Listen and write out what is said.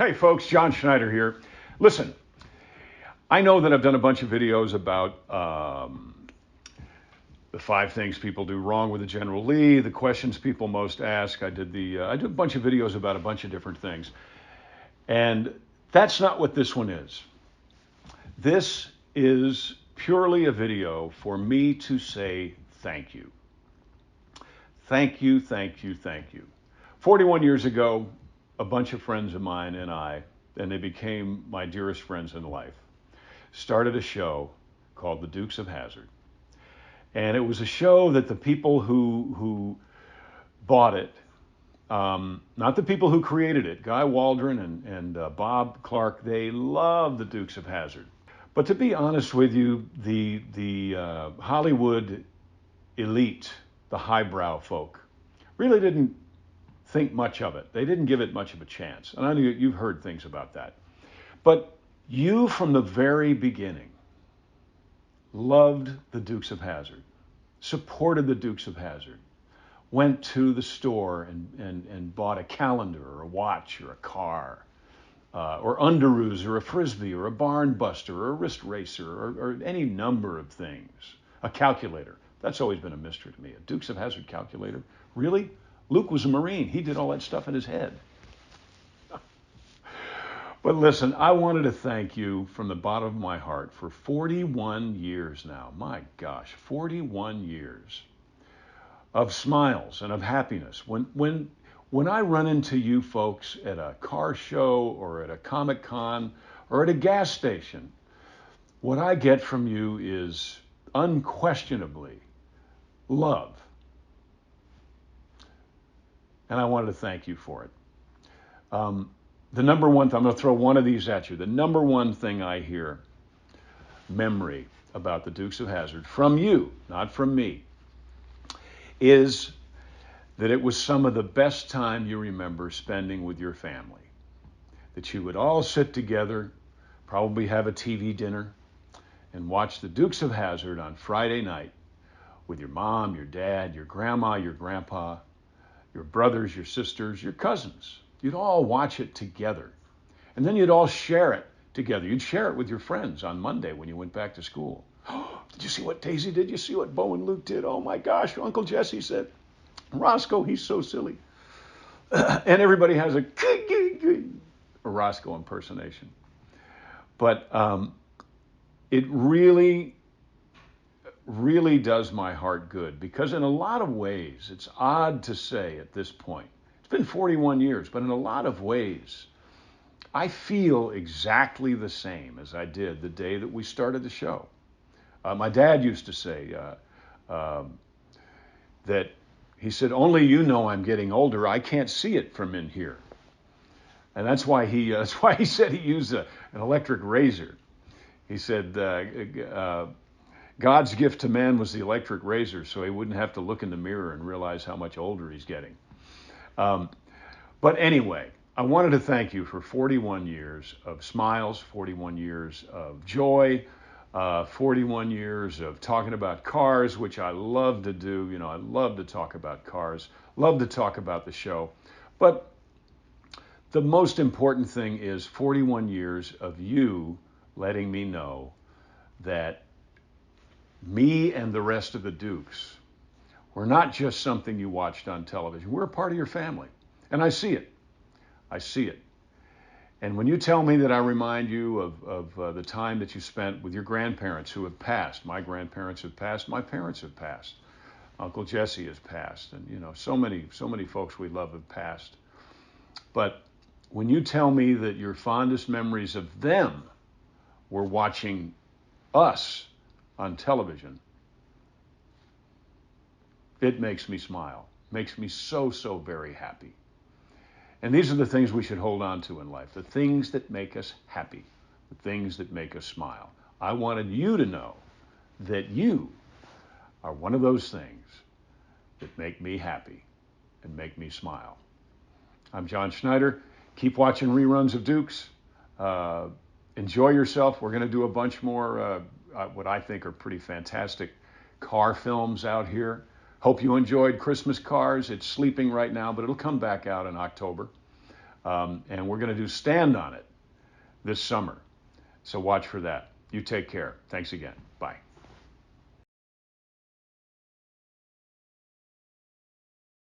Hey folks, John Schneider here. Listen, I know that I've done a bunch of videos about the 5 things people do wrong with the General Lee, the questions people most ask. I did a bunch of videos about a bunch of different things. And that's not what this one is. This is purely a video for me to say thank you. Thank you, thank you, thank you. 41 years ago, a bunch of friends of mine and they became my dearest friends in life, started a show called The Dukes of Hazzard. And it was a show that the people who bought it, not the people who created it, Guy Waldron and Bob Clark, they loved The Dukes of Hazzard. But to be honest with you, the Hollywood elite, the highbrow folk, really didn't think much of it. They didn't give it much of a chance. And I know you've heard things about that. But you, from the very beginning, loved the Dukes of Hazzard, supported the Dukes of Hazzard, went to the store and bought a calendar or a watch or a car, or underoos or a frisbee or a barn buster or a wrist racer or any number of things. A calculator. That's always been a mystery to me. A Dukes of Hazzard calculator? Really? Luke was a Marine. He did all that stuff in his head. But listen, I wanted to thank you from the bottom of my heart for 41 years now. My gosh, 41 years of smiles and of happiness. When I run into you folks at a car show or at a Comic-Con or at a gas station, what I get from you is unquestionably love. And I wanted to thank you for it. The number one thing, I'm going to throw one of these at you. The number one thing I hear, memory about the Dukes of Hazzard, from you, not from me, is that it was some of the best time you remember spending with your family. That you would all sit together, probably have a TV dinner, and watch the Dukes of Hazzard on Friday night with your mom, your dad, your grandma, your grandpa, your brothers, your sisters, your cousins. You'd all watch it together. And then you'd all share it together. You'd share it with your friends on Monday when you went back to school. Oh, did you see what Daisy did? You see what Bo and Luke did? Oh my gosh, Uncle Jesse said, Roscoe, he's so silly. And everybody has a Roscoe impersonation. But it really does my heart good, because in a lot of ways, it's odd to say at this point, it's been 41 years, but in a lot of ways, I feel exactly the same as I did the day that we started the show. My dad used to say that he said, only you know I'm getting older. I can't see it from in here. And that's why he said he used an electric razor. He said, God's gift to man was the electric razor, so he wouldn't have to look in the mirror and realize how much older he's getting. But anyway, I wanted to thank you for 41 years of smiles, 41 years of joy, 41 years of talking about cars, which I love to do. You know, I love to talk about cars, love to talk about the show. But the most important thing is 41 years of you letting me know that me and the rest of the Dukes were not just something you watched on television. We're a part of your family. And I see it. I see it. And when you tell me that I remind you of the time that you spent with your grandparents who have passed, my grandparents have passed, my parents have passed, Uncle Jesse has passed, and you know, so many folks we love have passed. But when you tell me that your fondest memories of them were watching us on television, it makes me smile, makes me so very happy. And these are the things we should hold on to in life, the things that make us happy, the things that make us smile. I wanted you to know that you are one of those things that make me happy and make me smile. I'm John Schneider. Keep watching reruns of Dukes. Enjoy yourself. We're going to do a bunch more what I think are pretty fantastic car films out here. Hope you enjoyed Christmas Cars. It's sleeping right now, but it'll come back out in October. And we're going to do Stand on It this summer. So watch for that. You take care. Thanks again. Bye.